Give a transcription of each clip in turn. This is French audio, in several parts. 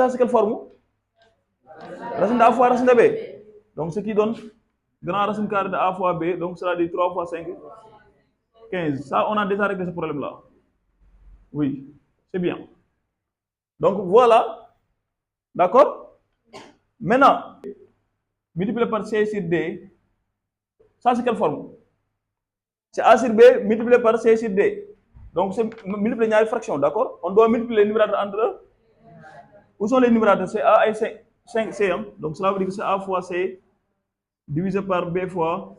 Ça, c'est quelle forme? Racine de A fois racine de B. Donc, ce qui donne grand racine carrée de A fois B, donc cela dit 3 fois 5, 15. Ça, on a déjà réglé ce problème-là. Oui, c'est bien. Donc, voilà. D'accord? Maintenant, multiplié par C sur D, ça, c'est quelle forme? C'est A sur B multiplié par C sur D. Donc, c'est multiplier une fraction, d'accord? On doit multiplier les numérateurs entre eux. Où sont les numérateurs? C'est A et 5 C. Hein? Donc, cela veut dire que c'est A fois C divisé par B fois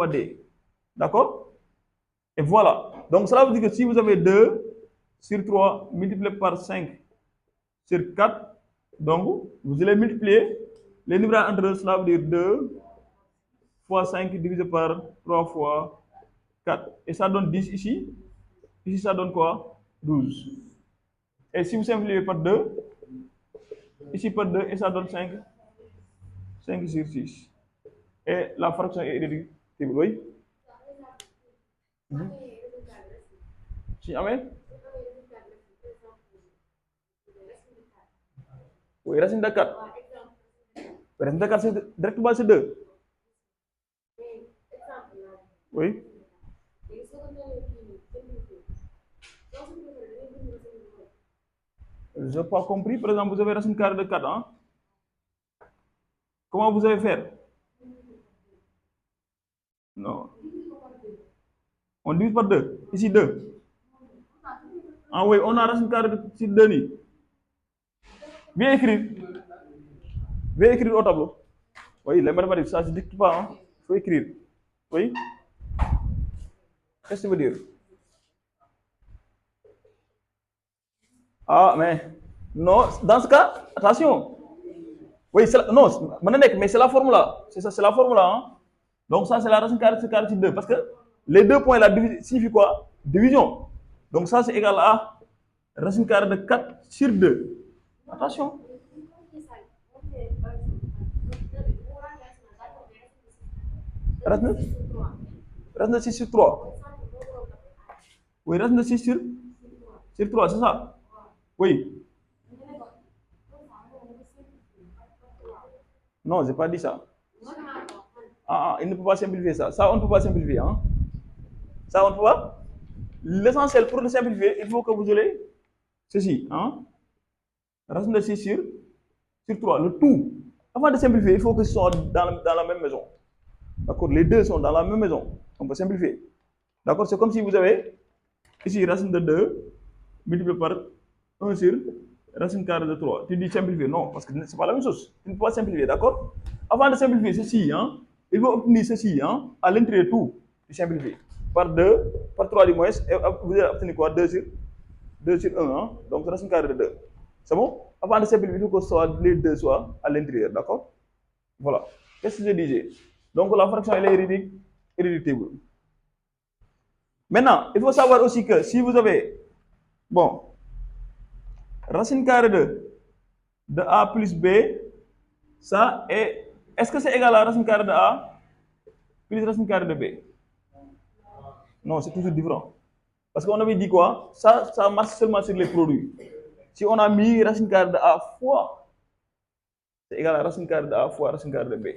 D. D'accord? Et voilà. Donc, cela veut dire que si vous avez 2 sur 3 multiplié par 5 sur 4, donc vous allez multiplier les numérateurs entre eux, cela veut dire 2 fois 5 divisé par 3 fois 4. Et ça donne 10 ici. Ici, ça donne quoi? 12. Et si vous simplifiez par 2, ici par 2, et ça donne 5. 5 sur 6. Et la fraction est irréductible, oui? Si, amen? Oui, racine de 4. Racine de 4, c'est directement c'est 2. Oui? Je n'ai pas compris. Par exemple, vous avez racine carrée de 4. Hein? Comment vous allez faire? Non. On divise par 2. Ici 2. Ah oui, on a racine carrée de 2. Bien écrire. Bien écrire au tableau. Oui, les mathématiques, ça ne se dicte pas. Hein? Il faut écrire. Oui? Qu'est-ce que ça veut dire? Ah, mais non, dans ce cas, attention. Oui, non, mais c'est la formule là. C'est ça, c'est la formule là. Hein? Donc, ça, c'est la racine carrée sur 2. Parce que les deux points là signifient quoi? Division. Donc, ça, c'est égal à racine carrée de 4 sur 2. Attention. Racine de 6 sur 3. Oui, racine de 6 sur 3, c'est ça? Oui. Non, je n'ai pas dit ça. Ah, il ne peut pas simplifier ça. Ça, on ne peut pas simplifier. Hein? Ça, on ne peut pas. L'essentiel pour le simplifier, il faut que vous ayez ceci. Hein? Racine de 6 sur 3. Le tout. Avant de simplifier, il faut que ce soit dans la même maison. D'accord? Les deux sont dans la même maison. On peut simplifier. D'accord? C'est comme si vous avez ici racine de 2 multiplié par 1 sur racine carrée de 3. Tu dis simplifier. Non, parce que ce n'est pas la même chose. Tu ne peux pas simplifier. D'accord? Avant de simplifier ceci, hein, il faut obtenir ceci. Hein, à l'intérieur de tout. Tu simplifies. Par 2, par 3 du moins. Et vous allez obtenir quoi? 2 sur 1. Hein, donc racine carrée de 2. C'est bon? Avant de simplifier, il faut que les deux soient à l'intérieur. D'accord? Voilà. Qu'est-ce que je disais? Donc la fraction elle est irréductible. Maintenant, il faut savoir aussi que si vous avez, bon, racine carrée de A plus B, ça est, est-ce que c'est égal à racine carrée de A plus racine carrée de B? Non, c'est toujours différent. Parce qu'on avait dit quoi? Ça marche seulement sur les produits. Si on a mis racine carrée de A fois, c'est égal à racine carrée de A fois racine carrée de B.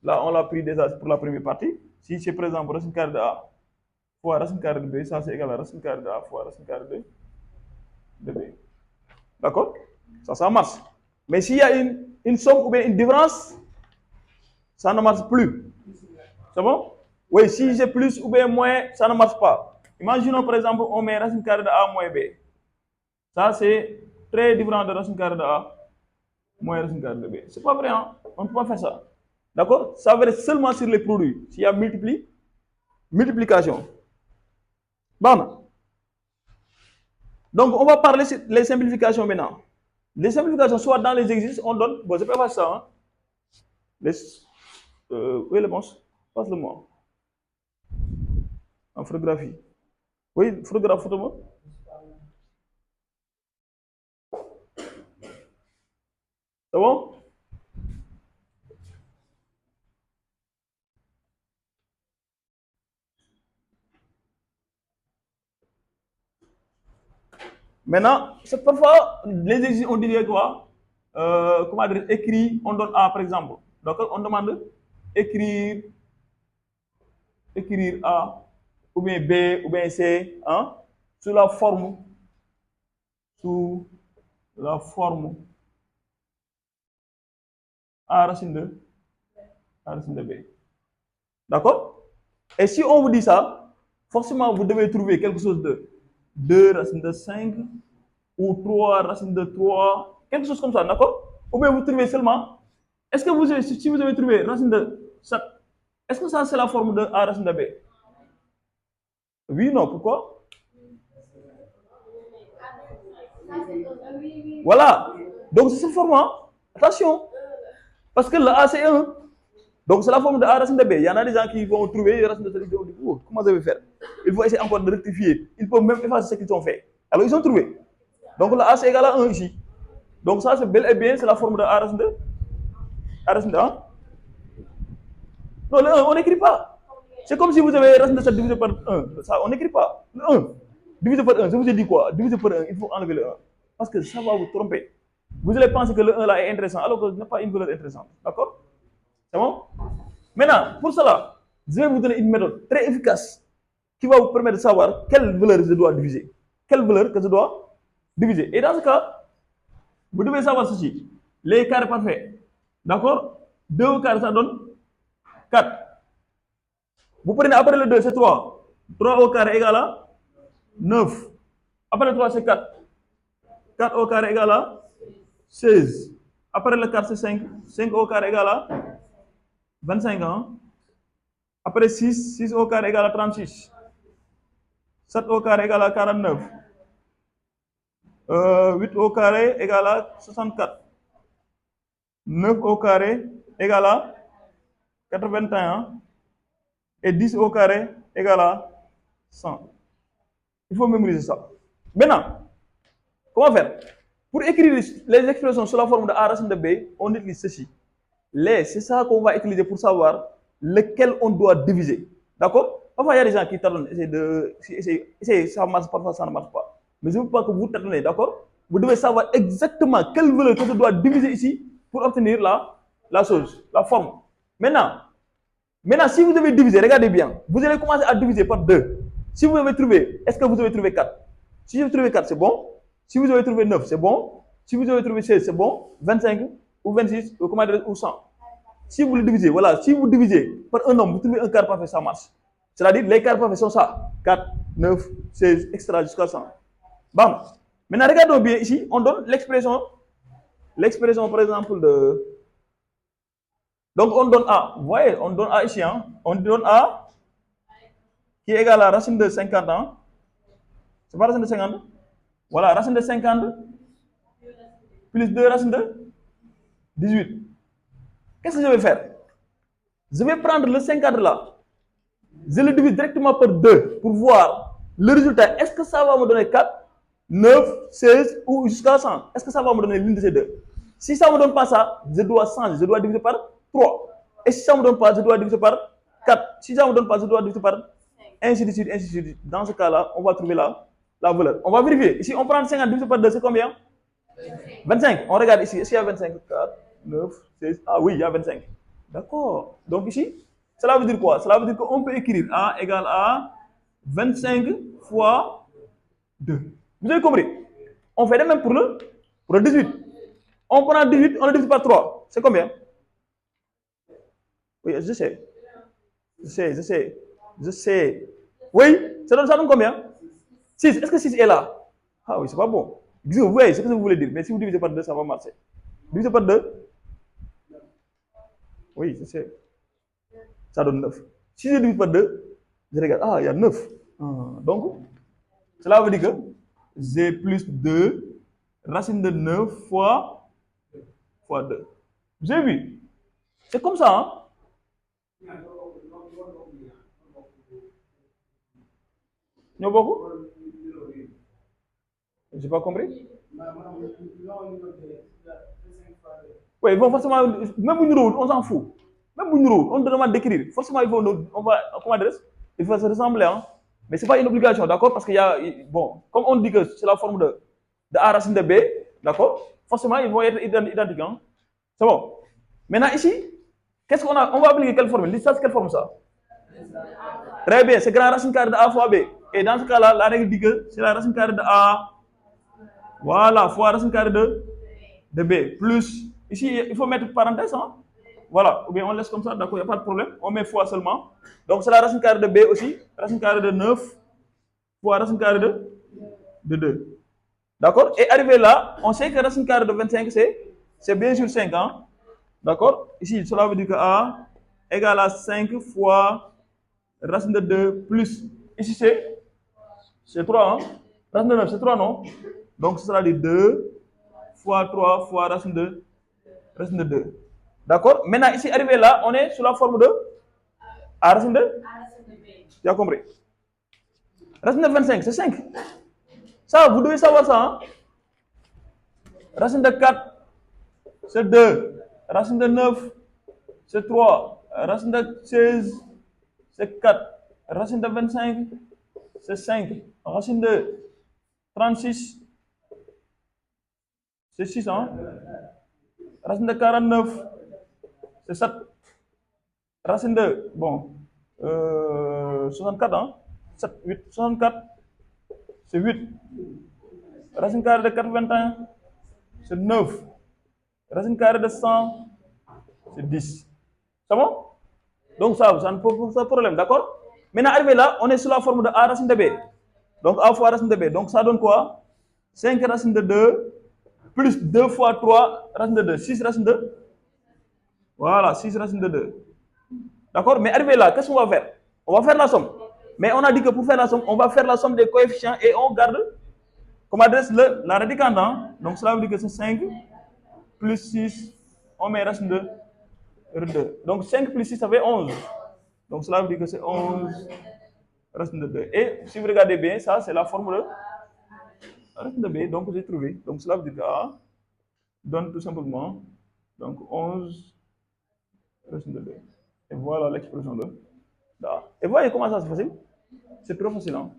Là, on l'a pris déjà pour la première partie. Si c'est par exemple racine carrée de A fois racine carrée de B, ça c'est égal à racine carrée de A fois racine carrée de B. D'accord? Ça marche. Mais s'il y a une somme ou bien une différence, ça ne marche plus. C'est bon? Oui, si j'ai plus ou bien moins, ça ne marche pas. Imaginons par exemple, on met racine carrée de A moins B. Ça, c'est très différent de racine carrée de A moins racine carrée de B. C'est pas vrai, hein? On ne peut pas faire ça. D'accord? Ça va être seulement sur les produits. S'il y a multiplication. Bon. Donc, on va parler des simplifications maintenant. Les simplifications, soit dans les exercices, on donne. Bon, je peux faire ça. Hein? Où est le monstre? Passe-le-moi. En photographie. Oui, photographe, photo-moi. C'est bon? Maintenant, parfois, les exercices, on dirait quoi? Comment dire, écrit, on donne A par exemple. Donc, on demande écrire, écrire A, ou bien B, ou bien C, hein, sous la forme, sous la forme A racine de, A racine de B. D'accord? Et si on vous dit ça, forcément, vous devez trouver quelque chose de 2 racine de 5 ou 3 racine de 3, quelque chose comme ça, d'accord? Ou bien vous trouvez seulement, est-ce que vous avez, si vous avez trouvé racine de 7, est-ce que ça c'est la forme de A racine de B? Oui, non, pourquoi? Voilà. Donc c'est cette forme, hein? Attention. Parce que le A c'est 1. Donc c'est la forme de A racine de B. Il y en a des gens qui vont trouver racine de 7, ils vont dire, oh, comment je vais faire? Il faut essayer encore de rectifier. Ils peuvent même effacer ce qu'ils ont fait. Alors ils ont trouvé. Donc le A c'est égal à 1 ici. Donc ça c'est bel et bien, c'est la forme de A racine de A racine de 1. Non, le 1, on n'écrit pas. C'est comme si vous avez racine de 7 divisé par 1. Ça, on n'écrit pas. Le 1 divisé par 1, je vous ai dit quoi? Divisé par 1, il faut enlever le 1. Parce que ça va vous tromper. Vous allez penser que le 1 là est intéressant, alors que ce n'est pas une valeur intéressante. D'accord? C'est bon? Maintenant, pour cela, je vais vous donner une méthode très efficace qui va vous permettre de savoir quelle valeur je dois diviser. Quelle valeur que je dois diviser. Et dans ce cas, vous devez savoir ceci. Les carrés parfaits. D'accord? 2 au carré, ça donne 4. Vous prenez après le 2, c'est 3. 3 au carré égale à 9. Après le 3, c'est 4. 4 au carré égale à 16. Après le 4, c'est 5. 5 au carré égale à 25 ans. Après 6, 6 au carré égale à 36. 7 au carré égale à 49. 8 au carré égale à 64. 9 au carré égale à 81. Et 10 au carré égale à 100. Il faut mémoriser ça. Maintenant, comment faire? Pour écrire les expressions sous la forme de A racine de B, on utilise ceci. Les, c'est ça qu'on va utiliser pour savoir lequel on doit diviser. D'accord? Parfois, il y a des gens qui tâtonnent, essayer, ça marche, parfois ça ne marche pas. Mais je ne veux pas que vous tâtonnez, d'accord? Vous devez savoir exactement quelle valeur que je dois diviser ici pour obtenir la chose, la forme. Maintenant, si vous devez diviser, regardez bien, vous allez commencer à diviser par 2. Si vous avez trouvé, est-ce que vous avez trouvé 4? Si vous avez trouvé 4, c'est bon. Si vous avez trouvé 9, c'est bon. Si vous avez trouvé 16, c'est bon. 25 ou 26, ou 100. Si vous le divisez, voilà, si vous divisez par un nombre, vous trouvez un quart parfait, ça marche. C'est-à-dire, les quarts parfaits sont ça. 4, 9, 16, etc. jusqu'à 100. Bam. Maintenant, regardons bien ici, on donne l'expression par exemple de... Donc, on donne A. Vous voyez, on donne A ici. Hein? On donne A qui est égal à racine de 50 ans. C'est pas racine de 50? Voilà, racine de 50 plus 2 racine de 18. Qu'est-ce que je vais faire? Je vais prendre le 50 là. Je le divise directement par 2 pour voir le résultat. Est-ce que ça va me donner 4, 9, 16 ou jusqu'à 100? Est-ce que ça va me donner l'une de ces deux? Si ça ne me donne pas ça, je dois changer. Je dois diviser par 3. Et si ça ne me donne pas, je dois diviser par 4. Si ça ne me donne pas, je dois diviser par ainsi de suite, ainsi de suite. Dans ce cas-là, on va trouver la valeur. On va vérifier. Ici, on prend 50 divisé par 2, c'est combien? 25. On regarde ici. Est-ce qu'il y a 25? 4, 9, 16. Ah oui, il y a 25. D'accord. Donc ici, cela veut dire quoi? Cela veut dire qu'on peut écrire A égale à 25 fois 2. Vous avez compris? On fait de même pour le 18. On prend 18, on le divise par 3. C'est combien? Oui, je sais. Je sais. Oui, ça donne combien? 6. Est-ce que 6 est là? Ah oui, c'est pas bon. Vous voyez ce que vous voulez dire. Mais si vous divisez par 2, ça va marcher. Divisez par 2. Oui, je sais. Ça donne 9. Si je divise par 2, je regarde. Ah, il y a 9. Donc, cela veut dire que j'ai plus 2 racine de 9 fois 2. Vous avez vu? C'est comme ça, hein? Ñoo bokk? J'ai pas compris. Oui, bon, forcément, même si nous on s'en fout. Même si nous on demande d'écrire. Forcément, on va, comment dire, il faut se ressembler, hein? Mais c'est pas une obligation, d'accord? Parce qu'il y a, bon, comme on dit que c'est la forme de de A racine de B, d'accord? Forcément, ils vont être identiques. Hein? C'est bon. Maintenant, ici, qu'est-ce qu'on a? On va appliquer quelle formule? Ça, c'est quelle forme ça? Très bien, c'est grand racine carrée de A fois B. Et dans ce cas-là, la règle dit que c'est la racine carrée de A, voilà, fois racine carrée de B, plus, ici, il faut mettre parenthèse, hein? Voilà, ou bien on laisse comme ça, d'accord, il n'y a pas de problème, on met fois seulement. Donc c'est la racine carrée de B aussi, racine carrée de 9 fois racine carrée de 2. D'accord? Et arrivé là, on sait que racine carrée de 25, c'est bien sûr 5, hein? D'accord? Ici, cela veut dire que A égale à 5 fois racine de 2 plus, ici c'est 3, hein? Racine de 9, c'est 3, non? Donc ce sera dit 2 fois 3 fois racine de 2. D'accord? Maintenant, ici, arrivé là, on est sous la forme de A racine de? Tu as compris? Racine de 25, c'est 5. Ça, vous devez savoir ça. Hein? Racine de 4, c'est 2. Racine de 9, c'est 3. Racine de 16, c'est 4. Racine de 25, c'est 5. Racine de 36, c'est 6. Hein? Racine de 49, c'est 7. Racine de, bon, 64, hein? 7, 8, 64, c'est 8. Racine carrée de 81, c'est 9. Racine carrée de 100, c'est 10. C'est bon? Donc ça ne pose pas de problème, d'accord? Maintenant, arrivé là, on est sous la forme de A racine de B. Donc A fois racine de B. Donc ça donne quoi? 5 racine de 2 plus 2 fois 3 racine de 2. 6 racine de 2. Voilà, 6 racine de 2. D'accord? Mais arrivé là, qu'est-ce qu'on va faire? On va faire la somme. Mais on a dit que pour faire la somme, on va faire la somme des coefficients et on garde comme adresse la radicande. Hein? Donc cela veut dire que c'est 5 plus 6, on met racine de 2. Donc 5 plus 6, ça fait 11. Donc cela veut dire que c'est 11 racine de 2. Et si vous regardez bien, ça c'est la formule racine de B. Donc j'ai trouvé. Donc cela veut dire que A donne tout simplement donc 11 racine de 2. Et voilà l'expression de A. Et voyez comment ça c'est facile? C'est très facile. Hein?